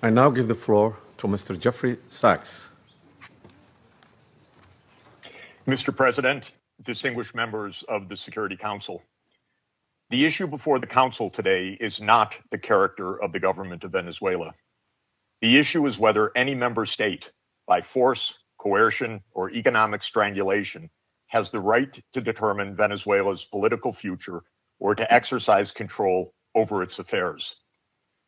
I now give the floor to Mr. Jeffrey Sachs. Mr. President, distinguished members of the Security Council, the issue before the Council today is not the character of the government of Venezuela. The issue is whether any member state, by force, coercion, or economic strangulation, has the right to determine Venezuela's political future or to exercise control over its affairs.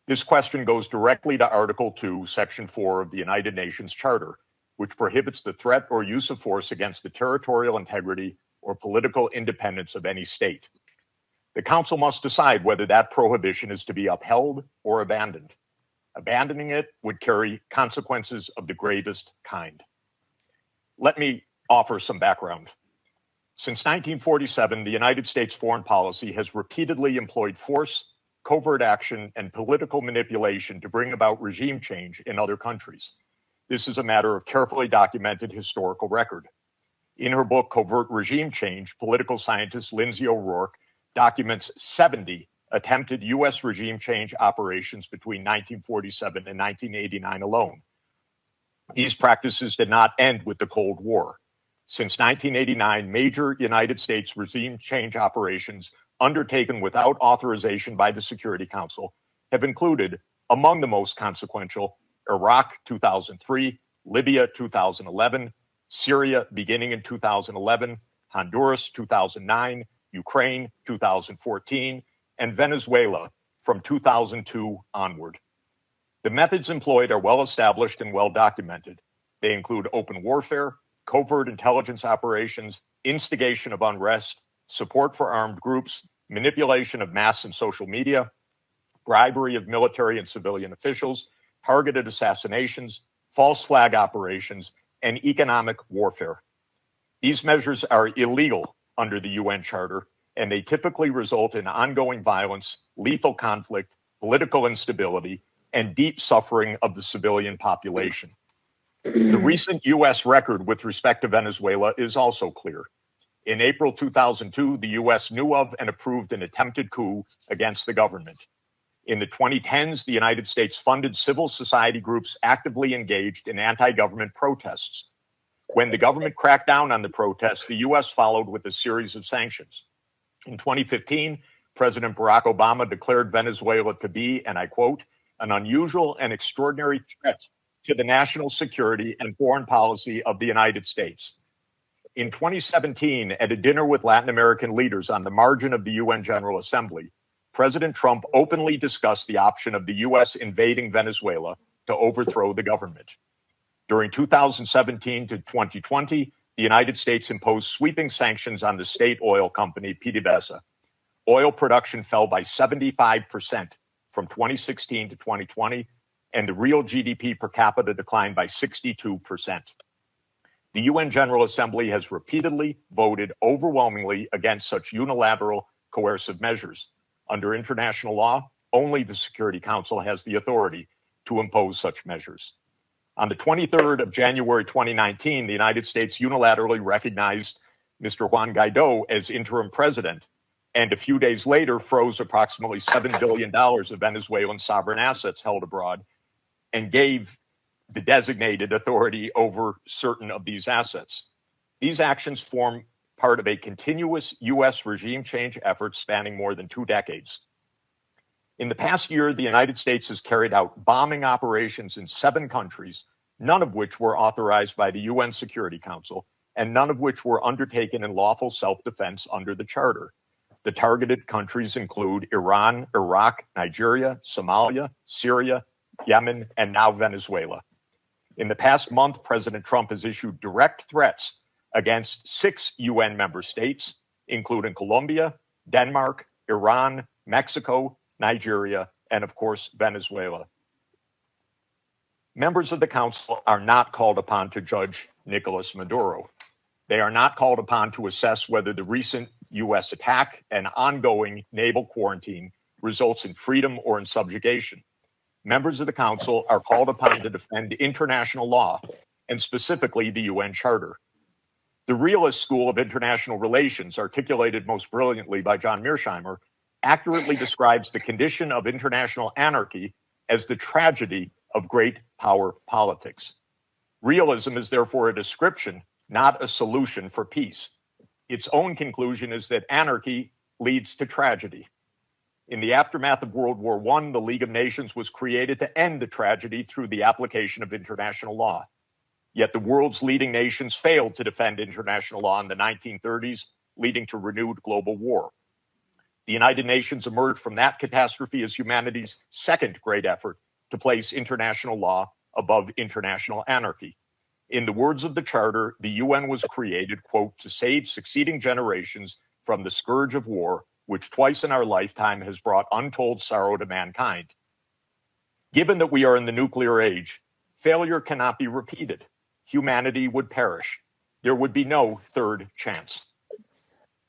This question goes directly to Article 2, Section 4 of the United Nations Charter, which prohibits the threat or use of force against the territorial integrity or political independence of any state. The Council must decide whether that prohibition is to be upheld or abandoned. Abandoning it would carry consequences of the gravest kind. Let me offer some background. Since 1947, the United States foreign policy has repeatedly employed force, covert action, and political manipulation to bring about regime change in other countries. This is a matter of carefully documented historical record. In her book, Covert Regime Change, political scientist Lindsay O'Rourke documents 70 attempted U.S. regime change operations between 1947 and 1989 alone. These practices did not end with the Cold War. Since 1989, major United States regime change operations undertaken without authorization by the Security Council have included, among the most consequential, Iraq 2003, Libya 2011, Syria beginning in 2011, Honduras 2009, Ukraine 2014, and Venezuela from 2002 onward. The methods employed are well established and well documented. They include open warfare, covert intelligence operations, instigation of unrest, support for armed groups, manipulation of mass and social media, bribery of military and civilian officials, targeted assassinations, false flag operations, and economic warfare. These measures are illegal under the UN Charter, and they typically result in ongoing violence, lethal conflict, political instability, and deep suffering of the civilian population. The recent U.S. record with respect to Venezuela is also clear. In April 2002, the U.S. knew of and approved an attempted coup against the government. In the 2010s, the United States funded civil society groups actively engaged in anti-government protests. When the government cracked down on the protests, the U.S. followed with a series of sanctions. In 2015, President Barack Obama declared Venezuela to be, and I quote, an unusual and extraordinary threat to the national security and foreign policy of the United States. In 2017, at a dinner with Latin American leaders on the margin of the UN General Assembly, President Trump openly discussed the option of the U.S. invading Venezuela to overthrow the government. During 2017 to 2020, the United States imposed sweeping sanctions on the state oil company PDVSA. Oil production fell by 75% from 2016 to 2020, and the real GDP per capita declined by 62%. The UN General Assembly has repeatedly voted overwhelmingly against such unilateral coercive measures. Under international law, only the Security Council has the authority to impose such measures. On the 23rd of January 2019, the United States unilaterally recognized Mr. Juan Guaido as interim president, and a few days later froze approximately $7 billion of Venezuelan sovereign assets held abroad and gave the designated authority over certain of these assets. These actions form part of a continuous U.S. regime change effort spanning more than 2 decades. In the past year, the United States has carried out bombing operations in 7 countries, none of which were authorized by the UN Security Council, and none of which were undertaken in lawful self-defense under the Charter. The targeted countries include Iran, Iraq, Nigeria, Somalia, Syria, Yemen, and now Venezuela. In the past month, President Trump has issued direct threats against 6 UN member states, including Colombia, Denmark, Iran, Mexico, Nigeria, and of course, Venezuela. Members of the Council are not called upon to judge Nicolas Maduro. They are not called upon to assess whether the recent U.S. attack and ongoing naval quarantine results in freedom or in subjugation. Members of the Council are called upon to defend international law, and specifically the UN Charter. The realist school of international relations, articulated most brilliantly by John Mearsheimer, accurately describes the condition of international anarchy as the tragedy of great power politics. Realism is therefore a description, not a solution for peace. Its own conclusion is that anarchy leads to tragedy. In the aftermath of World War I, the League of Nations was created to end the tragedy through the application of international law. Yet the world's leading nations failed to defend international law in the 1930s, leading to renewed global war. The United Nations emerged from that catastrophe as humanity's second great effort to place international law above international anarchy. In the words of the Charter, the UN was created, quote, to save succeeding generations from the scourge of war, which twice in our lifetime has brought untold sorrow to mankind. Given that we are in the nuclear age, failure cannot be repeated. Humanity would perish. There would be no third chance.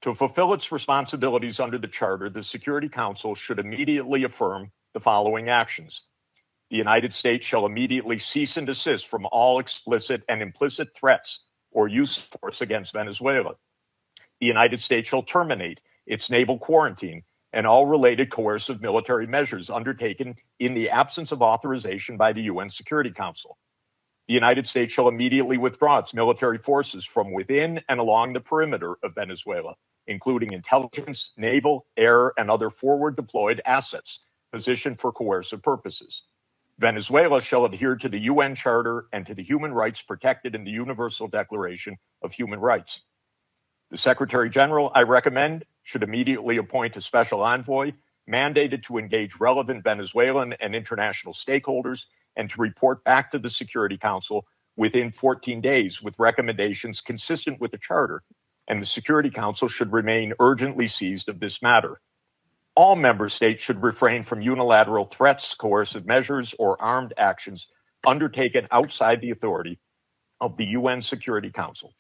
To fulfill its responsibilities under the Charter, the Security Council should immediately affirm the following actions. The United States shall immediately cease and desist from all explicit and implicit threats or use of force against Venezuela. The United States shall terminate its naval quarantine and all related coercive military measures undertaken in the absence of authorization by the UN Security Council. The United States shall immediately withdraw its military forces from within and along the perimeter of Venezuela, including intelligence, naval, air, and other forward deployed assets positioned for coercive purposes. Venezuela shall adhere to the UN Charter and to the human rights protected in the Universal Declaration of Human Rights. The Secretary General, I recommend, should immediately appoint a special envoy mandated to engage relevant Venezuelan and international stakeholders and to report back to the Security Council within 14 days with recommendations consistent with the Charter, and the Security Council should remain urgently seized of this matter. All member states should refrain from unilateral threats, coercive measures, or armed actions undertaken outside the authority of the UN Security Council.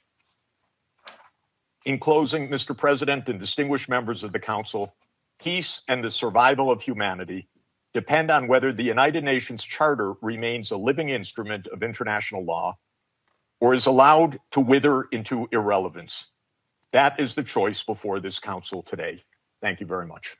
In closing, Mr. President and distinguished members of the Council, peace and the survival of humanity depend on whether the United Nations Charter remains a living instrument of international law or is allowed to wither into irrelevance. That is the choice before this Council today. Thank you very much.